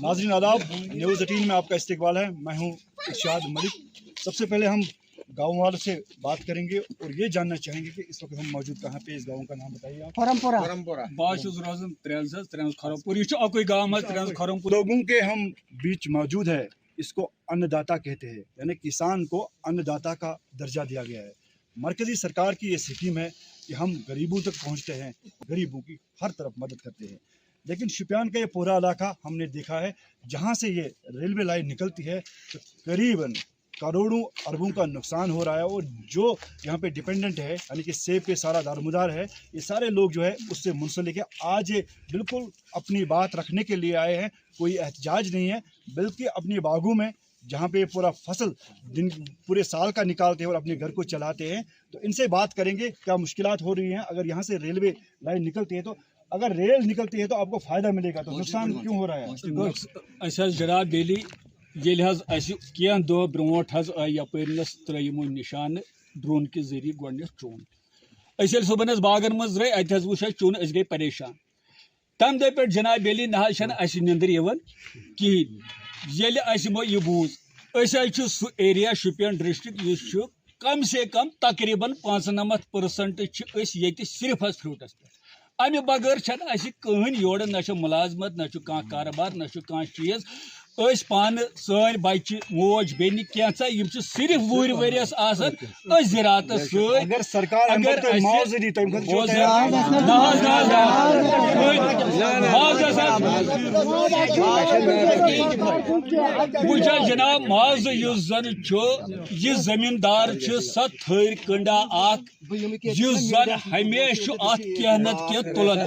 नाज़रीन आदाब, न्यूज़ 18 में आपका इस्तकबाल है। मैं हूं इरशाद मलिक। सबसे पहले हम गाँव वालों से बात करेंगे और ये जानना चाहेंगे कि इस वक्त हम मौजूद कहाँ पे, इस गाँव का नाम बताइए आप। लोगों के हम बीच मौजूद है, इसको अन्नदाता कहते हैं, यानी किसान को अन्नदाता का दर्जा दिया गया है। मरकजी सरकार की ये स्कीम है कि हम गरीबों तक पहुँचते हैं, गरीबों की हर तरफ मदद करते हैं। लेकिन शुपियान का ये पूरा इलाका हमने देखा है, जहाँ से ये रेलवे लाइन निकलती है तो करीबन करोड़ों अरबों का नुकसान हो रहा है। और जो यहाँ पे डिपेंडेंट है, यानी कि सेब पे सारा दारोमदार है, ये सारे लोग जो है उससे मुंसलिक है। आज ये बिल्कुल अपनी बात रखने के लिए आए हैं, कोई एहतजाज नहीं है, बल्कि अपनी बागों में जहाँ पे पूरा फसल दिन पूरे साल का निकालते हैं और अपने घर को चलाते हैं, तो इनसे बात करेंगे क्या मुश्किलात हो रही हैं। अगर यहाँ से रेलवे लाइन निकलती है तो अगर रेल निकलती है तो आपको फायदा मिलेगा, तो नुकसान क्यों हो रहा है? जनाब बेली क्या दो ब्रोट यपरस त्रो निशान ड्रोन के जरिए गोड चून सुबह बागन मज द्रे अत वुच चून गई परेशान। तम दह पे जनाब बेली ना निंदर कहें यह बूझ सह एरिया शुपियन डिस्ट्रिक्ट कम से कम तकरीबन 95% सिर्फ फ्रूटस पे। अमे बगैर कहन योर ना मुलाजमत ना कारोबार ना चीज पान सन बच्चे मोज बेन कैसा सिर्फ वुर वरियस ज़रात अगर सरकार वुचा जनाब माज जन यह जमींदार सह थर कंडा जन हमेश कह नत कह तुलन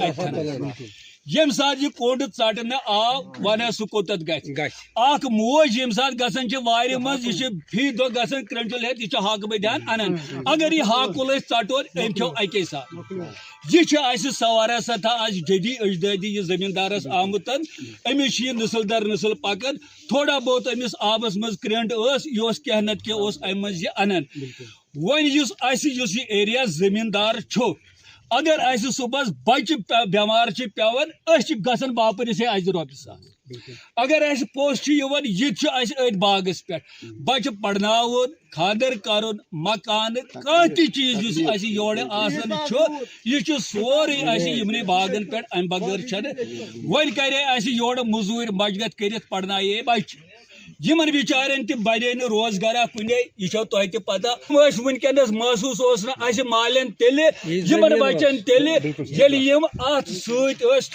यम सात यह कोंड षटने आव वन सह कोत गख मोज यम सात गसान वार मज फी दह गसान क्रंचल हेत यह हक बदियान अनन। अगर यह हाकुल षटोन अम खो अके साथ यह सवारा सथा आज जदी अजदी यह जमींदारस आमुत अमिस नस्ल दर नस्ल पकन थोड़ा बहुत अमिस आबस मज क्रंट यह कह नत कह अम मज यह अनन। वन एरिया जमींदार अगर सुबह बच्चे बेमार पेवान गसन बापर आज रोपि सास। अगर पोस्ट ये बागस पे बच्चे पढ़नावन खादर कर मकान कह चीज योर यह सोरे यमने बागन पे अम बगैर वन करे योर मजूर मजगत कर पढ़नाए बच्चे यमन बिचारन बड़े रोजगार कुने यह तुह पता वनकस महसूस मालन तेल बचन तेल अत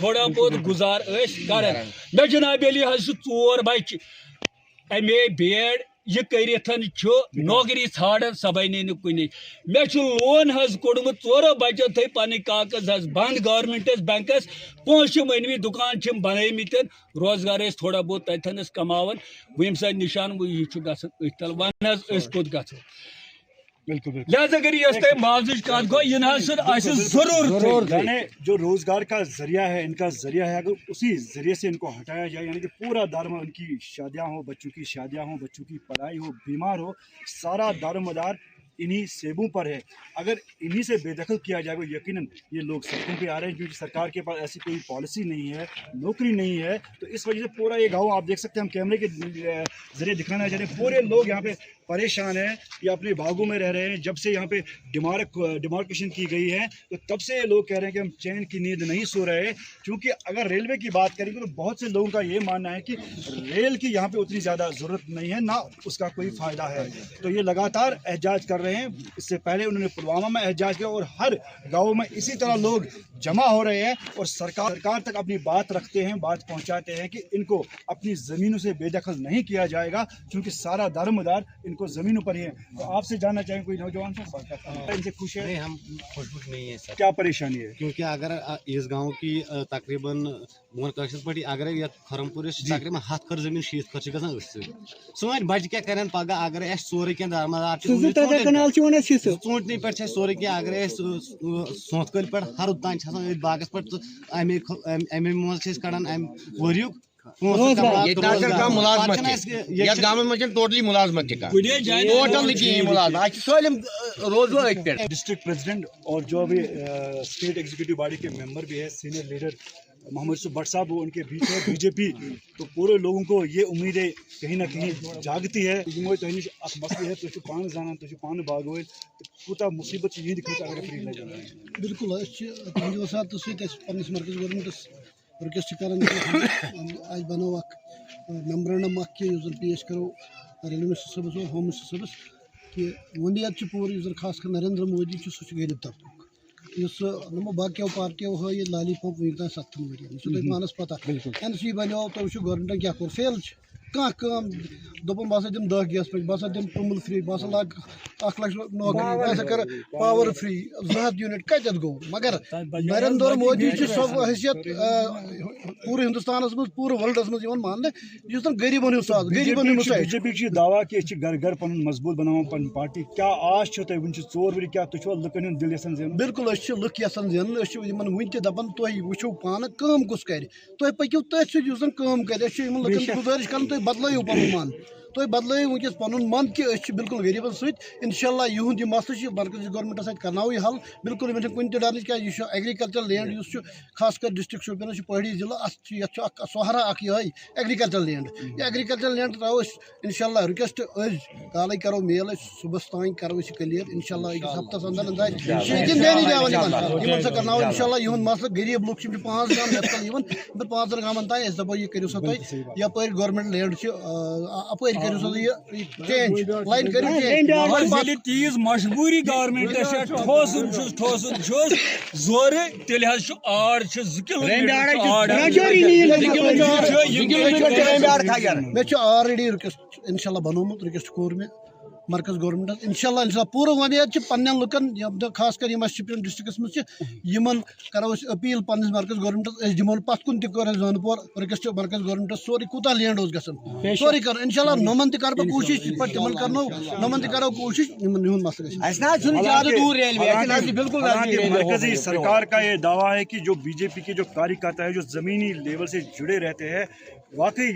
थोड़ा बहुत गुजार कर मे जनाब चोर बच्चे अमे बेड यह कर नौकरी ाड़न सह बने कुने मे लोन कोड़मुत 4 बच्चों थे पन कागज बंद गवर्नमेंटस बैंकस पोस मनवी दुकान बनमित रोजगार थोड़ा बहुत तथन कमावन वो यम निशान वो यह गल वन कोत गो बिल्कुल बिल्कुल लिहाजा अगर ये मावजच कत गो यह जरूर यानी जो रोजगार का जरिया है, इनका जरिया है, अगर उसी जरिए से इनको हटाया जाए, यानी कि पूरा दारोमदार, उनकी शादियां हो, बच्चों की शादियां हो, बच्चों की पढ़ाई हो, बीमार हो, सारा दारोमदार इन्हीं सेबों पर है। अगर इन्हीं से बेदखल किया जाएगा, यकीनन ये लोग सड़कों पे आ रहे हैं क्योंकि सरकार के पास ऐसी कोई पॉलिसी नहीं है, नौकरी नहीं है। तो इस वजह से पूरा ये गांव आप देख सकते हैं, हम कैमरे के जरिए दिखाना चाह रहे हैं, पूरे लोग यहाँ पे परेशान हैं। ये अपने बागों में रह रहे हैं। जब से यहाँ पे डिमार्केशन की गई है तो तब से ये लोग कह रहे हैं कि हम चैन की नींद नहीं सो रहे। क्योंकि अगर रेलवे की बात करेंगे तो बहुत से लोगों का ये मानना है कि रेल की यहाँ पे उतनी ज़्यादा ज़रूरत नहीं है, ना उसका कोई फ़ायदा है। तो ये लगातार एहजाज कर रहे हैं। इससे पहले उन्होंने पुलवामा में एहजाज किया और हर गाँव में इसी तरह लोग जमा हो रहे हैं और सरकार तक अपनी बात रखते हैं, बात पहुँचाते हैं कि इनको अपनी ज़मीनों से बेदखल नहीं किया जाएगा, क्योंकि सारा दारोमदार इनको ज़मीनों पर ही है। तो आपसे जानना चाहेंगे, कोई नौजवान से बात करता है, इनसे खुश है? नहीं, हम खुश नहीं है सर। क्या परेशानी है? क्योंकि अगर इस गांव की तकरीबन मोन कशर पे अगर ये खरमपुर तकरीबन 7 कर जमीन 6 कर गसान सोन बच क्या कर पगह अगर सोरे क्या दारमदार चूंटनी पे सोरे क्या अगर सोत कल पे हर तान बागस पे अमे मज कड़ान वरियुक डिस्ट्रिक्ट प्रेसिडेंट और जो अभी स्टेट एग्जीक्यूटिव बॉडी के मेंबर भी है, सीनियर लीडर मोहम्मद यूसुफ भट्ट साहब, वो उनके बीच है बीजेपी। तो पूरे लोगों को ये उम्मीदें कहीं ना कहीं जागती है। मसले है तो पान जाना तो पान बागो कूता मुसीबत ये दिखा अगर फ्री ले जाना बिल्कुल वसात सत्स मरकज गवर्नमेंटस रिक्वेस्ट कर आज बनो मेमोरेंडम पेश करो रेलवे मिनिस्टर सबस और होम मिनिस्टर सबस कि वंडियत पूरी खास कर नरेंद्र मोदी सह गरीब तबक नमो बाकी पार्टियों हाई लालीपॉप वह 7 वन मानस पता NC बनो तो गवर्नमेंट क्या कोर फेल कम दोपन बह दिम 10 गैस पे बह दिम टुमल फ्री बह लाग 1 लाख नौकरी बह कर पावर फ्री 2 यूनिट कत गो। मगर नरेंद्र मोदी सो हैसियत पूरे हिंदुस्तान मज पूरे वर्ल्डस मज मान गरीबन साथ गरीबन बीजेपी की दावा कि घर घर पन मजबूत बनाओ पन पार्टी। क्या आश छो तुम 4 वरी क्या तुम लुकन हूं दिल यसान जेन? बिल्कुल लुक यसान जेन वन दपान तुम वो पान कम कुछ कर तुम पकू तथ सम कर लुकन गुजारिश कर बदलो पन मन तुम बदलो वनस पन मन कि बिल्कुल गरीबन सत इंशाल्लाह यह मसल मरकजी गवर्नमेंट करना यह हल। बिल्कुल कुन डर क्या एग्रीकल्चर लैंड खास कर डिस्ट्रिक्ट शोपियन पहाड़ी जिला सोहरा एग्रीकल्चर लैंड यह एग्रीकल्चर लैंड त्रो इंशाल्लाह रिक्वेस्ट काल करो मेल सुबह तान करो क्लियर इंशाल्लाह एक हफ्तस अंदर करना इंशाल्लाह यह मसल गरीब लुक 5 गाम 5 गामन तान दपो यह करो सा तुम यप गवर्नमेंट लैंड अप चेंज लाइन कर तीज मजबूरी गवर्नमेंट ठोसन जोर तेल आड़ मे ऑलरेडी रिक्वेस्ट इंशाल्लाह बनोमुत रिक्वेस्ट कोर मे मरकज गवर्नमेंट इंशाल्लाह पूरा उम्मीद पन्न लुकन खास कर शोपियान डिस्ट्रिक्स मज करो अपील पन्नस मरकज गवर्नमेंट दिमो पत कुन जानपुर रिक्वेस्ट मरकज गवर्नमेंट सोरे कूता लैंड गन सोरे कर इंशाल्लाह नमन कर कोशिश तिमन करो नमन करो कोशिश मरकजी सरकार का ये दावा है कि जो बीजेपी के जो कार्यकर्ता है जो जमीनी लेवल से जुड़े रहते हैं, वाकई